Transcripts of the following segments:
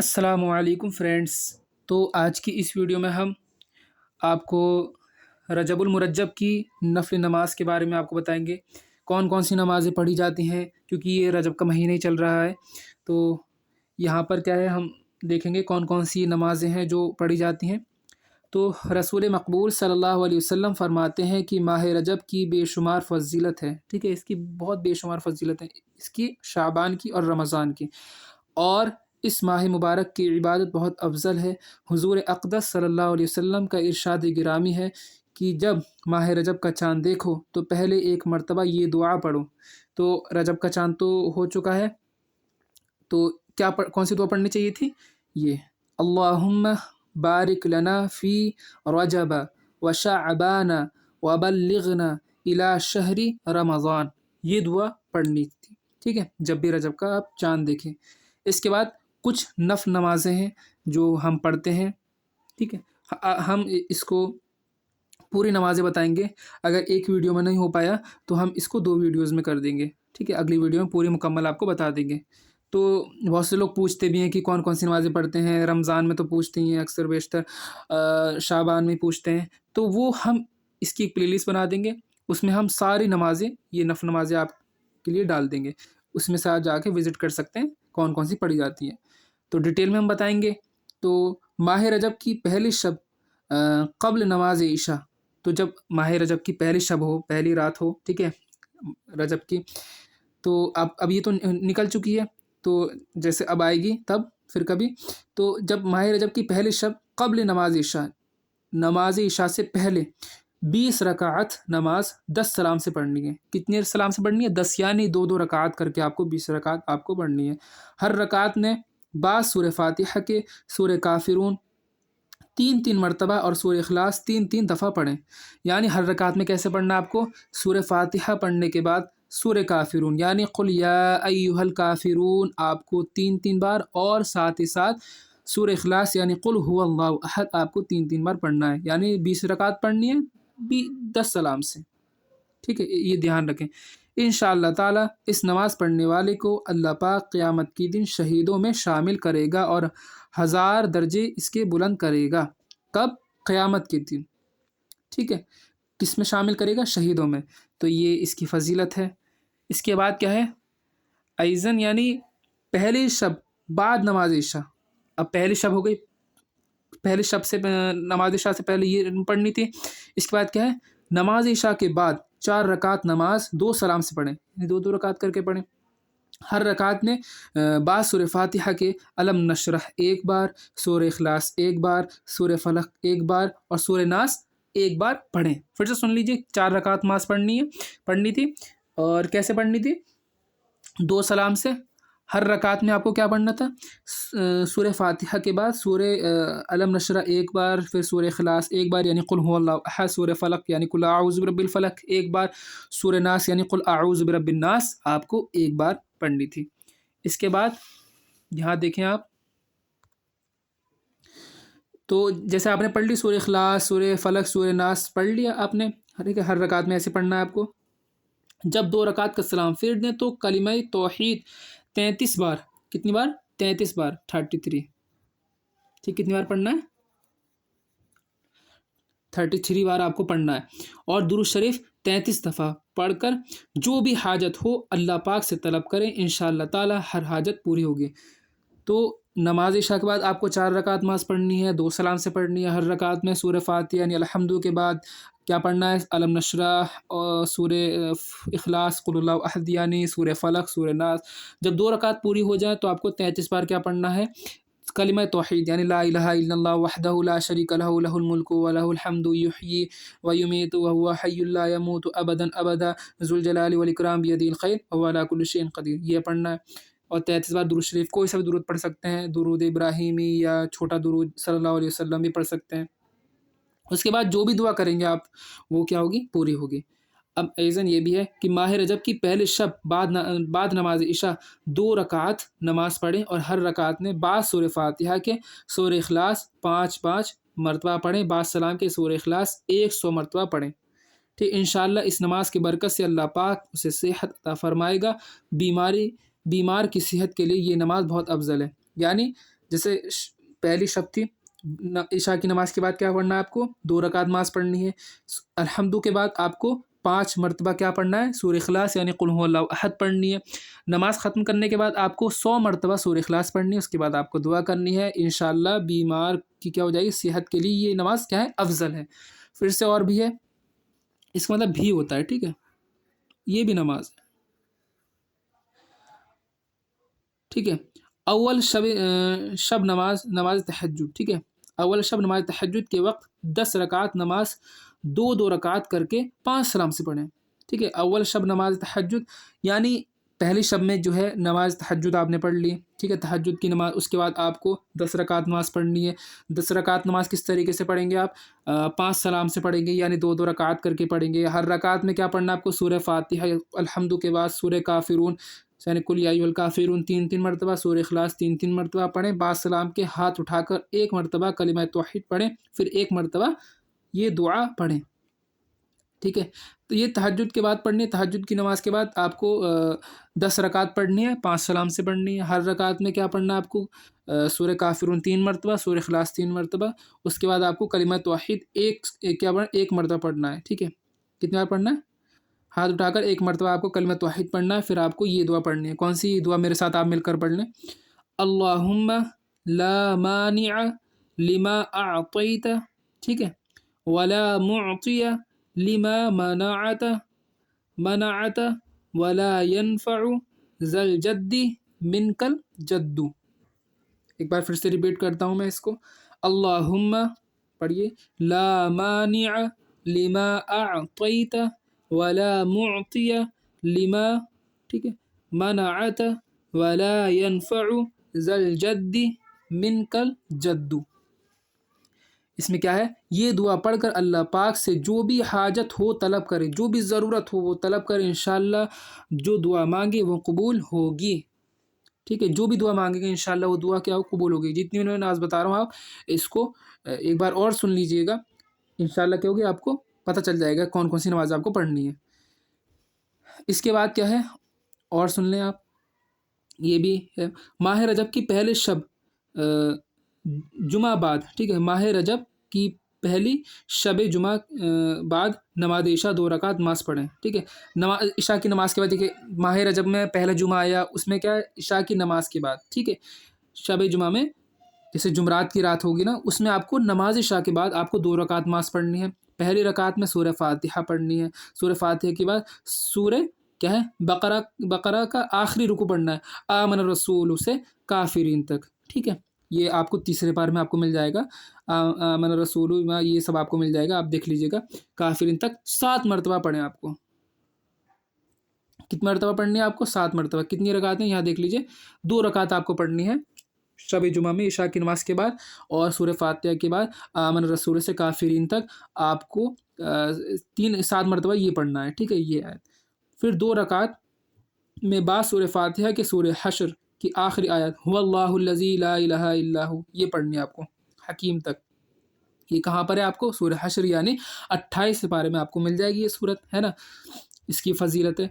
السلام علیکم فرینڈس۔ تو آج کی اس ویڈیو میں ہم آپ کو رجب المرجب کی نفل نماز کے بارے میں آپ کو بتائیں گے، کون کون سی نمازیں پڑھی جاتی ہیں، کیونکہ یہ رجب کا مہینہ ہی چل رہا ہے۔ تو یہاں پر کیا ہے، ہم دیکھیں گے کون کون سی نمازیں ہیں جو پڑھی جاتی ہیں۔ تو رسول مقبول صلی اللہ علیہ وسلم فرماتے ہیں کہ ماہ رجب کی بے شمار فضیلت ہے، ٹھیک ہے، اس کی بہت بے شمار فضیلت ہے، اس کی شعبان کی اور رمضان کی، اور اس ماہ مبارک کی عبادت بہت افضل ہے۔ حضور اقدس صلی اللہ علیہ وسلم کا ارشاد گرامی ہے کہ جب ماہ رجب کا چاند دیکھو تو پہلے ایک مرتبہ یہ دعا پڑھو۔ تو رجب کا چاند تو ہو چکا ہے، تو کون سی دعا پڑھنی چاہیے تھی؟ یہ اللہم بارک لنا فی رجب و شعبان و بلغنا الی شہر رمضان، یہ دعا پڑھنی تھی، ٹھیک ہے، جب بھی رجب کا آپ چاند دیکھیں۔ اس کے بعد کچھ نفل نمازیں ہیں جو ہم پڑھتے ہیں، ٹھیک ہے، ہم اس کو پوری نمازیں بتائیں گے۔ اگر ایک ویڈیو میں نہیں ہو پایا تو ہم اس کو 2 ویڈیوز میں کر دیں گے، ٹھیک ہے، اگلی ویڈیو میں پوری مکمل آپ کو بتا دیں گے۔ تو بہت سے لوگ پوچھتے بھی ہیں کہ کون کون سی نمازیں پڑھتے ہیں، رمضان میں تو پوچھتے ہی ہیں اکثر بیشتر، شعبان میں پوچھتے ہیں، تو وہ ہم اس کی ایک پلے لسٹ بنا دیں گے، اس میں ہم ساری نمازیں، یہ نفل نمازیں آپ کے لیے ڈال دیں گے، اس میں سے آپ جا کے وزٹ کر سکتے ہیں کون کون سی پڑھی جاتی ہیں۔ تو ڈیٹیل میں ہم بتائیں گے۔ تو ماہ رجب کی پہلی شب قبل نماز عشاء، تو جب ماہ رجب کی پہلی شب ہو، پہلی رات ہو، ٹھیک ہے، رجب کی، تو اب یہ تو نکل چکی ہے، تو جیسے اب آئے گی تب پھر کبھی، تو جب ماہ رجب کی پہلی شب قبل نماز عشاء، نماز عشاء سے پہلے 20 رکعت نماز 10 سلام سے پڑھنی ہے۔ کتنے سلام سے پڑھنی ہے؟ 10، یعنی 2 رکعت کر کے آپ کو 20 رکعت آپ کو پڑھنی ہے۔ ہر رکعت میں بعض سورہ فاتحہ کے سورہ کافرون 3 مرتبہ اور سورہ اخلاص 3 دفعہ پڑھیں، یعنی ہر رکعت میں کیسے پڑھنا ہے آپ کو؟ سورہ فاتحہ پڑھنے کے بعد سورہ کافرون یعنی قل یا ایھا الکافرون آپ کو 3 بار، اور ساتھ ہی ساتھ سورہ اخلاص یعنی قل ھو اللہ احد آپ کو 3 بار پڑھنا ہے، یعنی 20 رکعت پڑھنی ہے 10 سلام سے، ٹھیک ہے، یہ دھیان رکھیں۔ انشاءاللہ تعالی اس نماز پڑھنے والے کو اللہ پاک قیامت کی دن شہیدوں میں شامل کرے گا اور 1000 درجے اس کے بلند کرے گا۔ کب؟ قیامت کے دن، ٹھیک ہے، کس میں شامل کرے گا؟ شہیدوں میں۔ تو یہ اس کی فضیلت ہے۔ اس کے بعد کیا ہے؟ ایزن یعنی پہلی شب بعد نماز عشاء، اب پہلی شب ہو گئی، پہلی شب سے نماز عشاء سے پہلے یہ پڑھنی تھی۔ اس کے بعد کیا ہے؟ نماز عشاء کے بعد 4 رکعت نماز 2 سلام سے پڑھیں، یعنی 2 رکعت کر کے پڑھیں۔ ہر رکعت میں بعض سورہ فاتحہ کے علم نشرح 1 بار، سورہ اخلاص 1 بار، سورہ فلق 1 بار اور سورہ ناس 1 بار پڑھیں۔ پھر سے سن لیجیے، 4 رکعت نماز پڑھنی تھی، اور کیسے پڑھنی تھی؟ 2 سلام سے۔ ہر رکعت میں آپ کو کیا پڑھنا تھا؟ سورہ فاتحہ کے بعد سورہ علم نشرح 1 بار، پھر سورہ اخلاص 1 بار یعنی قل ھو اللہ احد، سورہ فلق یعنی قل اعوذ برب الفلق 1 بار، سورہ ناس یعنی قل اعوذ برب الناس آپ کو 1 بار پڑھنی تھی۔ اس کے بعد یہاں دیکھیں آپ، تو جیسے آپ نے پڑھ لی سورہ اخلاص، سورہ فلق، سورہ ناس پڑھ لیا آپ نے، ہر رکعت میں ایسے پڑھنا ہے آپ کو۔ جب 2 رکعت کا سلام پھیر دیں تو کلمہ توحید 33 بار، کتنی بار؟ 33 بار، 33، ٹھیک، کتنی بار پڑھنا ہے؟ 33 بار آپ کو پڑھنا ہے، اور درود شریف 33 دفعہ پڑھ کر جو بھی حاجت ہو اللہ پاک سے طلب کریں، انشاءاللہ تعالی ہر حاجت پوری ہوگی۔ تو نماز عشاء کے بعد آپ کو 4 رکعت نماز پڑھنی ہے، 2 سلام سے پڑھنی ہے۔ ہر رکعت میں سورہ فاتحہ یعنی الحمد کے بعد کیا پڑھنا ہے؟ علم نشرح اور سورہ اخلاص، قل اللہ احد یعنی سورہ فلق، سورہ ناس۔ جب 2 رکعت پوری ہو جائے تو آپ کو 33 بار کیا پڑھنا ہے؟ کلمہ توحید یعنی لا الہ الا اللہ وحدہ لا شریک لہ لہ الملک ولہ الحمد یحیی ویمیت وہو حی لا یموت ابدا ابدا ذو الجلال والاکرام بیدہ الخیر وہو علی کل شیء قدیر، یہ پڑھنا ہے۔ اور 33 بار درود شریف، کوئی سا بھی درود پڑھ سکتے ہیں، درود ابراہیمی یا چھوٹا درود صلی اللہ علیہ وسلم بھی پڑھ سکتے ہیں۔ اس کے بعد جو بھی دعا کریں گے آپ، وہ کیا ہوگی؟ پوری ہوگی۔ اب ایزن یہ بھی ہے کہ ماہ رجب کی پہلے شب بعد نماز عشاء 2 رکعت نماز پڑھیں، اور ہر رکعت میں بعض سورہ فاتحہ کے سورہ اخلاص 5 مرتبہ پڑھیں، بعض سلام کے سورہ اخلاص 100 مرتبہ پڑھیں، ٹھیک۔ انشاءاللہ اس نماز کی برکت سے اللہ پاک اسے صحت عطا فرمائے گا۔ بیمار کی صحت کے لیے یہ نماز بہت افضل ہے، یعنی جیسے پہلی شب تھی، عشاء کی نماز کے بعد کیا پڑھنا ہے آپ کو؟ 2 رکعت نماز پڑھنی ہے۔ الحمد کے بعد آپ کو 5 مرتبہ کیا پڑھنا ہے؟ سورہ اخلاص یعنی قل هو اللہ احد پڑھنی ہے۔ نماز ختم کرنے کے بعد آپ کو 100 مرتبہ سورہ اخلاص پڑھنی ہے، اس کے بعد آپ کو دعا کرنی ہے، انشاءاللہ بیمار کی کیا ہو جائے گی؟ صحت کے لیے یہ نماز کیا ہے؟ افضل ہے۔ پھر سے اور بھی ہے، اس کا مطلب بھی ہوتا ہے، ٹھیک ہے، یہ بھی نماز ہے، ٹھیک ہے۔ اول شب نماز تہجد، ٹھیک ہے، اول شب نماز تہجد کے وقت 10 رکعت نماز 2 رکعت کر کے 5 سلام سے پڑھیں، ٹھیک ہے۔ اول شب نماز تہجد یعنی پہلی شب میں جو ہے نماز تہجد آپ نے پڑھ لی، ٹھیک ہے، تہجد کی نماز، اس کے بعد آپ کو 10 رکعت نماز پڑھنی ہے۔ 10 رکعت نماز کس طریقے سے پڑھیں گے آپ؟ 5 سلام سے پڑھیں گے، یعنی 2 رکعت کر کے پڑھیں گے۔ ہر رکعت میں کیا پڑھنا ہے آپ کو؟ سورہ فاتحہ، الحمد کے بعد سورہ کافرون یعنی قل یا ایھا الکافرون 3 مرتبہ، سورہ اخلاص 3 مرتبہ پڑھیں۔ بعد سلام کے ہاتھ اٹھا کر 1 مرتبہ کلمہ توحید پڑھیں، پھر 1 مرتبہ یہ دعا پڑھیں، ٹھیک ہے۔ تو یہ تہجد کے بعد پڑھنی ہے۔ تہجد کی نماز کے بعد آپ کو 10 رکعت پڑھنی ہے، 5 سلام سے پڑھنی ہے۔ ہر رکعت میں کیا پڑھنا ہے آپ کو؟ سورہ کافرون 3 مرتبہ، سورہ اخلاص 3 مرتبہ، اس کے بعد آپ کو کلمہ توحید ایک مرتبہ پڑھنا ہے، ٹھیک ہے۔ کتنی بار پڑھنا ہے؟ ہاتھ اٹھا کر 1 مرتبہ آپ کو کلمہ توحید پڑھنا ہے، پھر آپ کو یہ دعا پڑھنی ہے۔ کون سی دعا؟ میرے ساتھ آپ مل کر پڑھ لیں۔ اللہم لا مانع لما اعطیت، ٹھیک ہے، ولا معطی لما منعت ولا ينفع ذا الجد منک الجد۔ ایک بار پھر سے ریپیٹ کرتا ہوں میں اس کو۔ اللہم، پڑھیے، لا مانع لما اعطیت ولا معطی لما، ٹھیک ہے، منعت ولا ينفع ذا الجد منک الجد۔ اس میں کیا ہے؟ یہ دعا پڑھ کر اللہ پاک سے جو بھی حاجت ہو طلب کرے، جو بھی ضرورت ہو وہ طلب کرے، انشاءاللہ جو دعا مانگے وہ قبول ہوگی، ٹھیک ہے۔ جو بھی دعا مانگے گا انشاءاللہ وہ دعا کیا ہو؟ قبول ہوگی۔ جتنی میں نماز بتا رہا ہوں آپ اس کو ایک بار اور سن لیجئے گا، انشاءاللہ کیا ہوگی؟ آپ کو پتہ چل جائے گا کون کون سی نماز آپ کو پڑھنی ہے۔ اس کے بعد کیا ہے اور سن لیں آپ، یہ بھی ہے ماہ رجب کی پہلے شب جمعہ بعد، ٹھیک ہے، ماہ رجب کی پہلی شب جمعہ بعد نماز عشاء 2 رکعت نماز پڑھیں، ٹھیک ہے۔ عشاء کی نماز کے بعد دیکھیے ماہ رجب میں پہلا جمعہ آیا، اس میں کیا ہے؟ عشاء کی نماز کے بعد، ٹھیک ہے، شب جمعہ میں جیسے جمعرات کی رات ہوگی نا، اس میں آپ کو نماز عشاء کے بعد آپ کو 2 رکعت نماز پڑھنی ہے۔ پہلی رکعت میں سورہ فاتحہ پڑھنی ہے، سورہ فاتحہ کے بعد سورہ کیا ہے؟ بقرہ کا آخری رکوع پڑھنا ہے، آمن الرسول سے کافرین تک، ٹھیک ہے۔ یہ آپ کو تیسرے پار میں آپ کو مل جائے گا، آمن الرسول، یہ سب آپ کو مل جائے گا، آپ دیکھ لیجئے گا۔ کافرین تک 7 مرتبہ پڑھیں آپ کو۔ کتنی مرتبہ پڑھنی ہے آپ کو؟ 7 مرتبہ۔ کتنی رکعتیں؟ یہاں دیکھ لیجئے 2 رکعت آپ کو پڑھنی ہے شب جمعہ میں عشاء کی نماز کے بعد، اور سورہ فاتحہ کے بعد آمن الرسول سے کافرین تک آپ کو 7 مرتبہ یہ پڑھنا ہے، ٹھیک ہے، یہ آیت۔ پھر 2 رکعت میں بعد سورہ فاتحہ کے سورہ حشر کی آخری آیت هو اللہ الذی لا الہ الا هو، یہ پڑھنی ہے آپ کو حکیم تک۔ یہ کہاں پر ہے آپ کو؟ سورہ حشر یعنی 28 پارے میں آپ کو مل جائے گی یہ صورت، ہے نا۔ اس کی فضیلت ہے،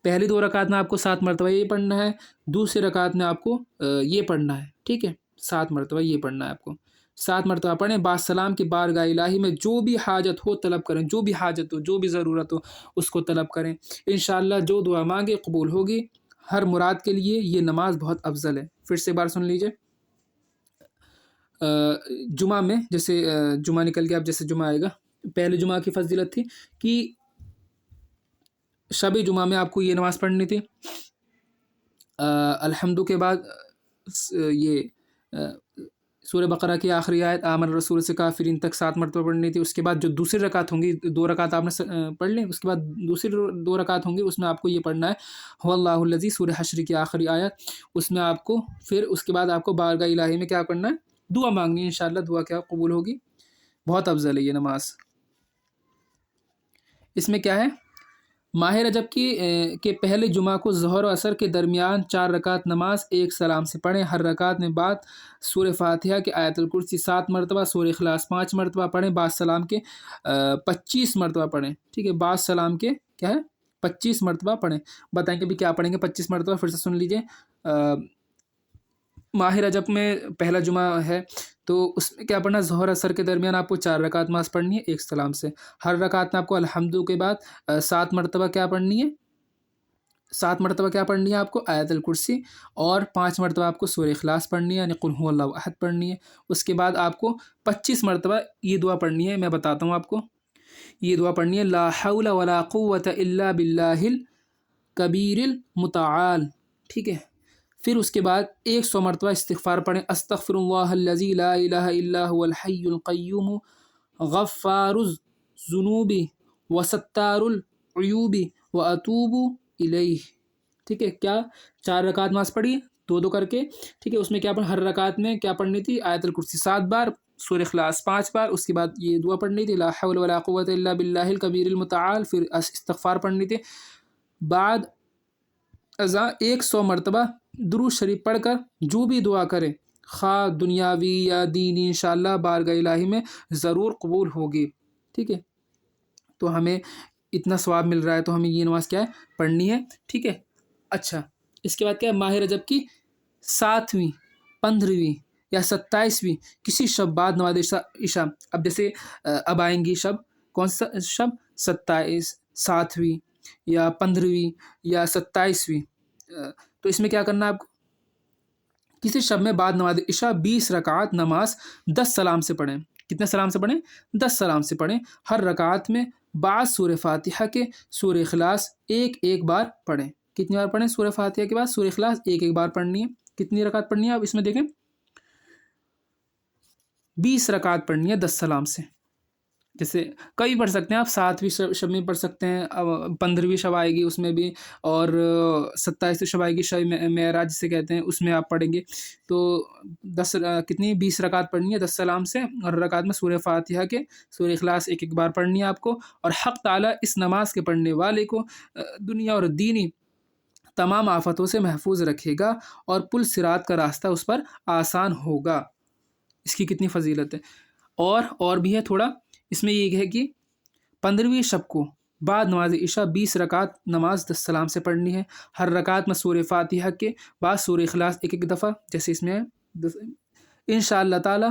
پہلی 2 رکعت میں آپ کو 7 مرتبہ یہ پڑھنا ہے، دوسری رکعت میں آپ کو یہ پڑھنا ہے، ٹھیک ہے، 7 مرتبہ یہ پڑھنا ہے آپ کو۔ 7 مرتبہ پڑھیں، بعد سلام کی بارگاہ الہی میں جو بھی حاجت ہو طلب کریں، جو بھی حاجت ہو، جو بھی ضرورت ہو اس کو طلب کریں، انشاءاللہ جو دعا مانگے قبول ہوگی۔ ہر مراد کے لیے یہ نماز بہت افضل ہے۔ پھر سے بار سن لیجئے، جمعہ میں جیسے جمعہ نکل کے اب جیسے جمعہ آئے گا، پہلے جمعہ کی فضیلت تھی کہ شب جمعہ میں آپ کو یہ نماز پڑھنی تھی، الحمد کے بعد یہ سورہ بقرہ کی آخری آیت آمن الرسول سے کافرین تک 7 مرتبہ پڑھنی تھی۔ اس کے بعد جو دوسری رکعت ہوں گی، 2 رکعت آپ نے پڑھ لیں، اس کے بعد دوسری 2 رکعت ہوں گی، اس میں آپ کو یہ پڑھنا ہے هو اللہ الذی، سورہ حشر کی آخری آیت، اس میں آپ کو پھر اس کے بعد آپ کو بارگاہ الہی میں کیا کرنا ہے؟ دعا مانگنی ہے، انشاءاللہ دعا کیا قبول ہوگی۔ بہت افضل ہے یہ نماز۔ اس میں کیا ہے؟ ماہ رجب کے پہلے جمعہ کو ظہر و عصر کے درمیان 4 رکعت نماز 1 سلام سے پڑھیں۔ ہر رکعت میں بعد سورہ فاتحہ کے آیت الکرسی 7 مرتبہ، سورہ اخلاص 5 مرتبہ پڑھیں، بعد سلام کے 25 مرتبہ پڑھیں، ٹھیک ہے، بعد سلام کے کیا ہے؟ 25 مرتبہ پڑھیں۔ بتائیں کہ بھی کیا پڑھیں گے 25 مرتبہ، پھر سے سن لیجئے۔ ماہ رجب میں پہلا جمعہ ہے تو اس میں کیا پڑھنا ہے، ظہر اثر کے درمیان آپ کو 4 رکعت نماز پڑھنی ہے ایک سلام سے۔ ہر رکعت میں آپ کو الحمد کے بعد 7 مرتبہ کیا پڑھنی ہے، 7 مرتبہ کیا پڑھنی ہے آپ کو آیت الکرسی، اور 5 مرتبہ آپ کو سورہ اخلاص پڑھنی ہے یعنی قل هو اللہ احد پڑھنی ہے۔ اس کے بعد آپ کو 25 مرتبہ یہ دعا پڑھنی ہے، میں بتاتا ہوں آپ کو یہ دعا پڑھنی ہے، لا حول ولا قوت الا باللہ الکبیر المتعال، ٹھیک ہے۔ پھر اس کے بعد 100 مرتبہ استغفار پڑھیں، استغفر اللہ الذی لا الہ الا هو الحی القیوم غفار الذنوب وستار العیوب واتوب الیہ، ٹھیک ہے۔ کیا 4 رکعت نماز پڑھی، 2 کر کے، ٹھیک ہے۔ اس میں کیا ہر رکعت میں کیا پڑھنی تھی، آیت الکرسی 7 بار، سورہ اخلاص 5 بار، اس کے بعد یہ دعا پڑھنی تھی لا حول ولا قوت الا باللہ الکبیر المتعال، پھر استغفار پڑھنی تھی۔ بعد ازاں 100 مرتبہ درود شریف پڑھ کر جو بھی دعا کرے، خواہ دنیاوی یا دینی، انشاءاللہ بارگاہ الہی میں ضرور قبول ہوگی، ٹھیک ہے۔ تو ہمیں اتنا ثواب مل رہا ہے تو ہمیں یہ نماز کیا ہے، پڑھنی ہے، ٹھیک ہے۔ اچھا، اس کے بعد کیا ہے، ماہ رجب کی 7ویں، 15ویں یا 27ویں کسی شب بعد نماز عشاء، اب جیسے اب آئیں گی شب، کون سا شب، 27، 7ویں یا 15ویں یا 27ویں، تو اس میں کیا کرنا ہے آپ کو، کسی شب میں بعد نماز عشاء 20 رکعت نماز 10 سلام سے پڑھیں۔ کتنے سلام سے پڑھیں، 10 سلام سے پڑھیں۔ ہر رکعت میں بعد سورہ فاتحہ کے سورہ اخلاص ایک بار پڑھیں۔ کتنی بار پڑھیں، سورہ فاتحہ کے بعد سورہ اخلاص ایک بار پڑھنی ہے۔ کتنی رکعت پڑھنی ہے، آپ اس میں دیکھیں 20 رکعت پڑھنی ہے 10 سلام سے۔ جیسے کئی پڑھ سکتے ہیں آپ، 7ویں شب میں پڑھ سکتے ہیں، 15ویں شب آئے گی اس میں بھی، اور 27ویں شب آئے گی، شب معراج جسے کہتے ہیں، اس میں آپ پڑھیں گے تو 20 رکعت پڑھنی ہے 10 سلام سے، اور رکعت میں سورہ فاتحہ کے سورہ اخلاص ایک بار پڑھنی ہے آپ کو، اور حق تعالیٰ اس نماز کے پڑھنے والے کو دنیا اور دینی تمام آفتوں سے محفوظ رکھے گا، اور پل صراط کا راستہ اس پر آسان ہوگا۔ اس کی کتنی فضیلت ہے، اور بھی ہے تھوڑا، اس میں یہ ہے کہ 15ویں شب کو بعد نماز عشاء 20 رکعت نماز 10 سلام سے پڑھنی ہے۔ ہر رکعت میں سورہ فاتحہ کے بعد سورہ اخلاص ایک دفعہ، جیسے اس میں ہے۔ انشاءاللہ تعالی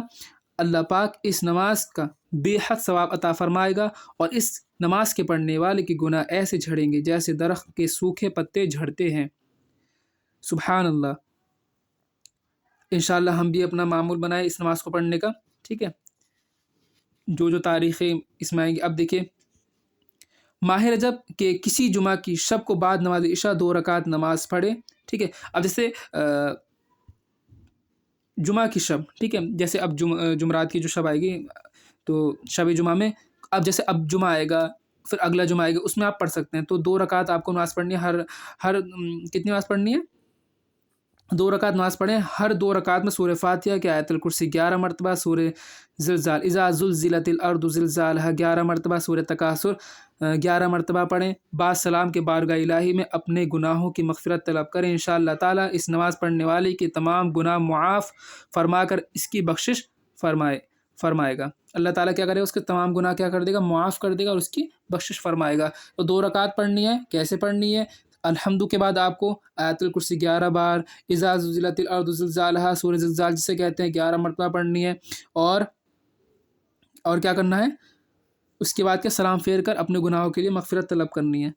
اللہ پاک اس نماز کا بے حد ثواب عطا فرمائے گا، اور اس نماز کے پڑھنے والے کے گناہ ایسے جھڑیں گے جیسے درخت کے سوکھے پتے جھڑتے ہیں۔ سبحان اللہ۔ انشاءاللہ ہم بھی اپنا معمول بنائیں اس نماز کو پڑھنے کا، ٹھیک ہے۔ جو تاریخیں اس میں آئیں گی، اب دیکھیں ماہ رجب کے کسی جمعہ کی شب کو بعد نماز عشاء 2 رکعت نماز پڑھے، ٹھیک ہے۔ اب جیسے جمعہ کی شب، ٹھیک ہے، جیسے اب جمعرات کی جو شب آئے گی تو شب جمعہ میں، اب جیسے اب جمعہ آئے گا، پھر اگلا جمعہ آئے گا، اس میں آپ پڑھ سکتے ہیں، تو 2 رکعت آپ کو نماز پڑھنی ہے، ہر کتنی نماز پڑھنی ہے، 2 رکعت نماز پڑھیں۔ ہر 2 رکعت میں سورہ فاتحہ کی آیت الکرسی 11 مرتبہ، سورہ زلزال اذا زلزلت الارض زلزالها 11 مرتبہ، سورہ تکاثر 11 مرتبہ پڑھیں۔ بعد سلام کے بارگاہ الہی میں اپنے گناہوں کی مغفرت طلب کریں، انشاءاللہ تعالیٰ اس نماز پڑھنے والے کے تمام گناہ معاف فرما کر اس کی بخشش فرمائے گا۔ اللہ تعالیٰ کیا کرے، اس کے تمام گناہ کیا کر دے گا، معاف کر دے گا، اور اس کی بخشش فرمائے گا۔ تو 2 رکعت پڑھنی ہے، کیسے پڑھنی ہے، الحمد کے بعد آپ کو آیت الکرسی 11 بار، اذا زلزلت الارض زلزالها سورہ زلزال جسے کہتے ہیں 11 مرتبہ پڑھنی ہے، اور کیا کرنا ہے، اس کے بعد کے سلام پھیر کر اپنے گناہوں کے لیے مغفرت طلب کرنی ہے۔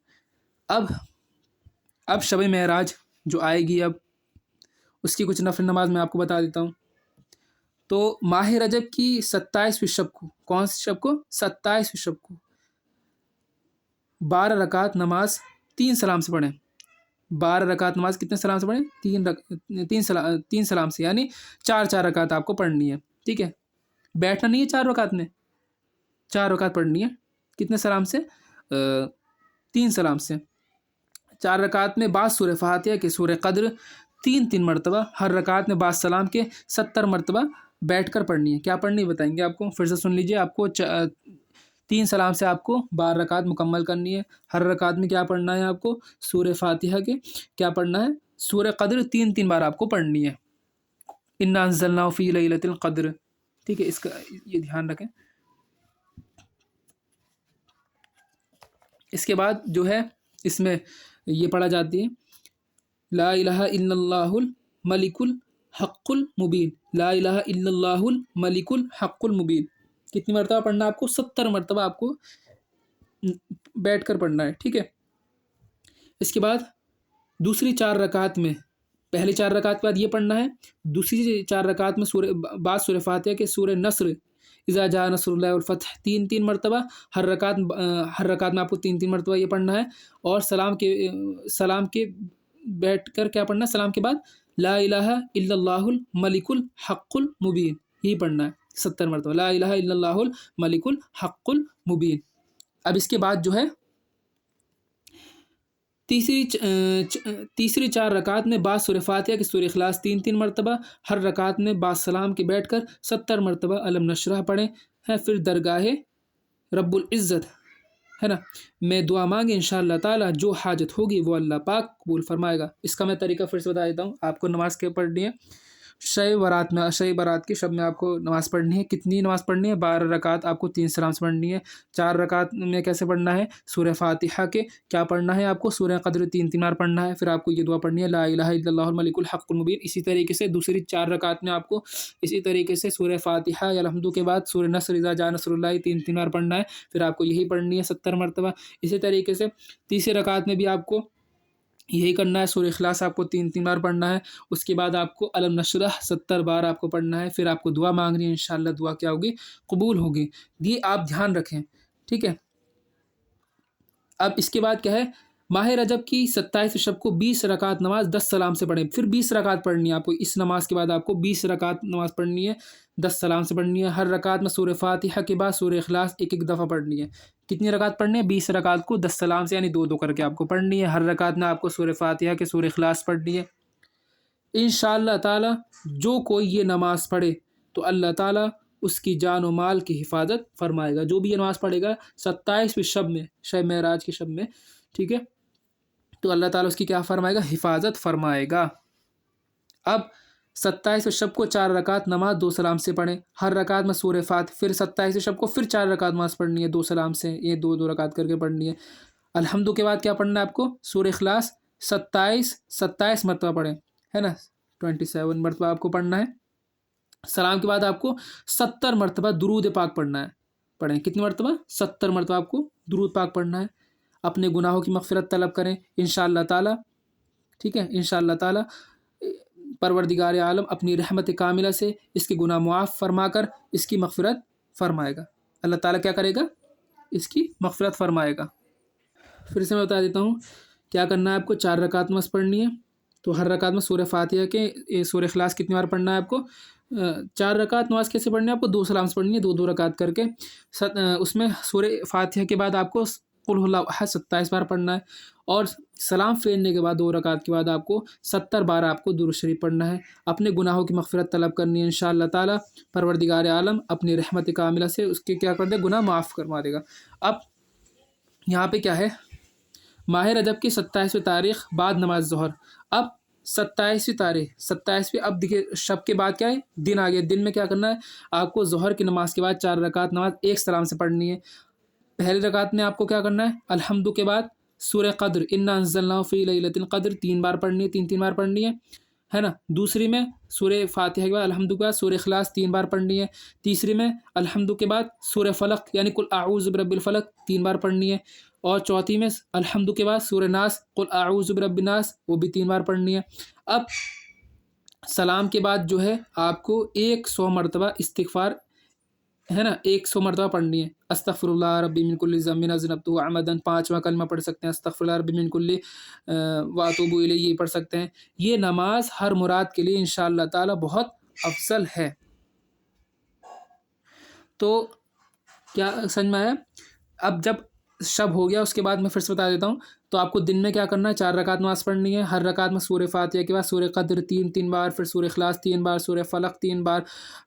اب شب معراج جو آئے گی، اب اس کی کچھ نفل نماز میں آپ کو بتا دیتا ہوں۔ تو ماہ رجب کی 27ویں شب کو، کون سی شب کو، 27ویں شب کو 12 رکعت نماز 3 سلام سے پڑھیں۔ 12 رکعت نماز کتنے سلام سے پڑھیں، 3 سلام سے، یعنی 4 رکعت آپ کو پڑھنی ہے، ٹھیک ہے۔ بیٹھنا نہیں ہے 4 رکعت میں، 4 رکعت پڑھنی ہے، کتنے سلام سے، 3 سلام سے۔ 4 رکعت میں بعد سورہ فاتحہ کے سورہ قدر 3 مرتبہ، ہر رکعت میں بعد سلام کے 70 مرتبہ بیٹھ کر پڑھنی ہے۔ کیا پڑھنی ہے بتائیں گے آپ کو، پھر سے سن لیجئے، آپ کو 3 سلام سے آپ کو 12 رکعت مکمل کرنی ہے۔ ہر رکعت میں کیا پڑھنا ہے آپ کو، سورہ فاتحہ کے کیا پڑھنا ہے، سورہ قدر 3 بار آپ کو پڑھنی ہے، انا انزلناہ فی لیلۃ القدر، ٹھیک ہے۔ اس کا یہ دھیان رکھیں۔ اس کے بعد جو ہے اس میں یہ پڑھا جاتی ہے لا الہ الا اللہ الملک حق المبین، لا الہ الا اللہ الملک الحق المبین۔ کتنی مرتبہ پڑھنا ہے آپ کو؟ 70 مرتبہ آپ کو بیٹھ کر پڑھنا ہے، ٹھیک ہے۔ اس کے بعد دوسری 4 رکعت میں، پہلی 4 رکعت کے بعد یہ پڑھنا ہے، دوسری 4 رکعت میں بعد سورہ فاتحہ کے سورہ نصر اذا جاء نصر اللہ والفتح 3 مرتبہ، ہر رکعت میں آپ کو 3 مرتبہ یہ پڑھنا ہے، اور سلام کے بیٹھ کر کیا پڑھنا ہے؟ سلام کے بعد لا الہ الا اللہ الملک الحق المبین، یہی پڑھنا ہے 70 مرتبہ، لا الہ الا اللہ الملک الحق المبین۔ اب اس کے بعد جو ہے تیسری 4 رکعت میں بعد سورہ فاتحہ کی سورہ اخلاص 3 مرتبہ، ہر رکعت میں بعد سلام کے بیٹھ کر 70 مرتبہ علم نشرح پڑھیں ہیں، پھر درگاہ رب العزت ہے نا میں دعا مانگے، انشاءاللہ تعالی جو حاجت ہوگی وہ اللہ پاک قبول فرمائے گا۔ اس کا میں طریقہ پھر سے بتا دیتا ہوں، آپ کو نماز کے پڑھنی ہے شب برات کی شب میں آپ کو نماز پڑھنی ہے۔ کتنی نماز پڑھنی ہے؟ 12 رکعت آپ کو 3 سلام سے پڑھنی ہے۔ 4 رکعت میں کیسے پڑھنا ہے؟ سورہ فاتحہ کے کیا پڑھنا ہے آپ کو؟ سورہ قدر 3 بار پڑھنا ہے، پھر آپ کو یہ دعا پڑھنی ہے لا الہ الا اللہ الملک الحق المبین۔ اسی طریقے سے دوسری 4 رکعت میں آپ کو اسی طریقے سے سورہ فاتحہ یا الحمد کے بعد سورہ نصر اذا جاء نصر اللہ 3 بار پڑھنا ہے، پھر آپ کو یہی پڑھنی ہے 70 مرتبہ۔ اسی طریقے سے تیسری رکعت میں بھی آپ کو یہی کرنا ہے، سورہ اخلاص آپ کو 3 بار پڑھنا ہے، اس کے بعد آپ کو علم نشرح 70 بار آپ کو پڑھنا ہے، پھر آپ کو دعا مانگنی ہے، انشاءاللہ دعا کیا ہوگی؟ قبول ہوگی۔ یہ آپ دھیان رکھیں، ٹھیک ہے۔ اب اس کے بعد کیا ہے؟ ماہ رجب کی 27 شب کو 20 رکعت نماز 10 سلام سے پڑھیں، پھر 20 رکعت پڑھنی ہے آپ کو، اس نماز کے بعد آپ کو 20 رکعت نماز پڑھنی ہے، 10 سلام سے پڑھنی ہے، ہر رکعت میں سورہ فاتحہ کے بعد سورہ اخلاص ایک دفعہ پڑھنی ہے۔ کتنی رکعت پڑھنی ہے؟ 20 رکعت کو 10 سلام سے یعنی 2 کر کے آپ کو پڑھنی ہے، ہر رکعت میں آپ کو سورہ فاتحہ کے سورہ اخلاص پڑھنی ہے۔ انشاءاللہ تعالی جو کوئی یہ نماز پڑھے تو اللہ تعالی اس کی جان و مال کی حفاظت فرمائے گا، جو بھی یہ نماز پڑھے گا 27ویں شب میں، شب معراج کی شب میں، ٹھیک ہے، تو اللہ تعالیٰ اس کی کیا فرمائے گا؟ حفاظت فرمائے گا۔ اب 27ویں شب کو 4 رکعت نماز 2 سلام سے پڑھیں، ہر رکعت میں سورہ فاتحہ، پھر 27ویں شب کو پھر 4 رکعت نماز پڑھنی ہے 2 سلام سے، یہ 2 رکعت کر کے پڑھنی ہے۔ الحمد کے بعد کیا پڑھنا ہے آپ کو؟ سورہ اخلاص 27 مرتبہ پڑھیں، ہے نا، 27 مرتبہ آپ کو پڑھنا ہے۔ سلام کے بعد آپ کو 70 مرتبہ درود پاک پڑھیں، کتنی مرتبہ؟ 70 مرتبہ آپ کو درود پاک پڑھنا ہے۔ اپنے گناہوں کی مغفرت طلب کریں انشاءاللہ تعالی، ٹھیک ہے، انشاءاللہ تعالی پروردگار عالم اپنی رحمت کاملہ سے اس کے گناہ معاف فرما کر اس کی مغفرت فرمائے گا۔ اللہ تعالی کیا کرے گا؟ اس کی مغفرت فرمائے گا۔ پھر سے میں بتا دیتا ہوں کیا کرنا ہے آپ کو۔ 4 رکعت نماز پڑھنی ہے، تو ہر رکعت میں سورہ فاتحہ کے سورہ اخلاص کتنی بار پڑھنا ہے آپ کو؟ 4 رکعت نماز کیسے پڑھنی ہے آپ کو؟ 2 سلام سے پڑھنی ہے، 2 رکعت کر کے، اس میں سورہ فاتحہ کے بعد آپ کو قل اللہ احد 27 بار پڑھنا ہے، اور سلام پھیرنے کے بعد 2 رکعت کے بعد آپ کو 70 بار آپ کو درود شریف پڑھنا ہے۔ اپنے گناہوں کی مغفرت طلب کرنی ہے انشاءاللہ تعالی، پروردگار عالم اپنی رحمت کاملہ سے اس کے کیا کر دے؟ گناہ معاف کروا دے گا۔ اب یہاں پہ کیا ہے؟ ماہ رجب کی 27ویں تاریخ بعد نماز ظہر۔ اب 27ویں تاریخ، 27ویں، اب دیکھیے شب کے بعد کیا ہے؟ دن آ گیا۔ دن میں کیا کرنا ہے آپ کو؟ ظہر کی نماز کے بعد 4 رکعت نماز 1 سلام سے پڑھنی ہے۔ پہلی رکعت میں آپ کو کیا کرنا ہے؟ الحمد کے بعد سورہ قدر انا انزلناہ فی لیلۃ القدر 3 بار پڑھنی ہے، 3 بار پڑھنی ہے نا۔ دوسری میں سورہ فاتحہ کے بعد الحمد کے بعد سورہ اخلاص 3 بار پڑھنی ہے۔ تیسری میں الحمد کے بعد سورہ فلق یعنی قل اعوذ برب الفلق 3 بار پڑھنی ہے، اور چوتھی میں الحمد کے بعد سورہ ناس قل اعوذ برب الناس وہ بھی 3 بار پڑھنی ہے۔ اب سلام کے بعد جو ہے آپ کو 100 مرتبہ استغفار، ہے نا، 100 مرتبہ پڑھنی ہے۔ استغفر اللہ ربی من کل ذنب اذنبتہ عمدا 5واں کلمہ پڑھ سکتے ہیں، استغفر اللہ ربی من کل واتوب الیہ یہ پڑھ سکتے ہیں۔ یہ نماز ہر مراد کے لیے انشاءاللہ تعالی بہت افضل ہے۔ تو کیا سمجھ میں آیا؟ اب جب شب ہو گیا اس کے بعد میں پھر سے بتا دیتا ہوں، تو آپ کو دن میں کیا کرنا ہے؟ 4 رکعت نماز پڑھنی ہے، ہر رکعت میں سورہ فاتحہ کے بعد سورہ قدر 3 بار، پھر سورہ اخلاص 3 بار، سورہ فلق 3 بار،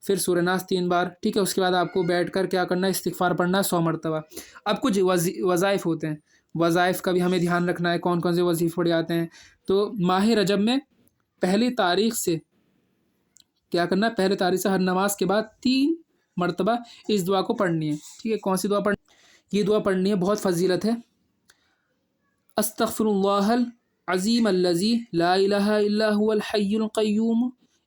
پھر سورہ ناس 3 بار، ٹھیک ہے۔ اس کے بعد آپ کو بیٹھ کر کیا کرنا ہے؟ استغفار پڑھنا ہے 100 مرتبہ۔ اب کچھ وظائف ہوتے ہیں، وظائف کا بھی ہمیں دھیان رکھنا ہے، کون کون سے وظیفے پڑھ جاتے ہیں۔ تو ماہ رجب میں پہلی تاریخ سے کیا کرنا ہے؟ پہلی تاریخ سے ہر نماز کے بعد 3 مرتبہ اس دعا کو پڑھنی ہے، ٹھیک ہے۔ کون سی دعا پڑھنی؟ یہ دعا پڑھنی ہے، بہت فضیلت ہے۔ استغفر اللہ العظیم الذی لا الہ الا هو الحی القیوم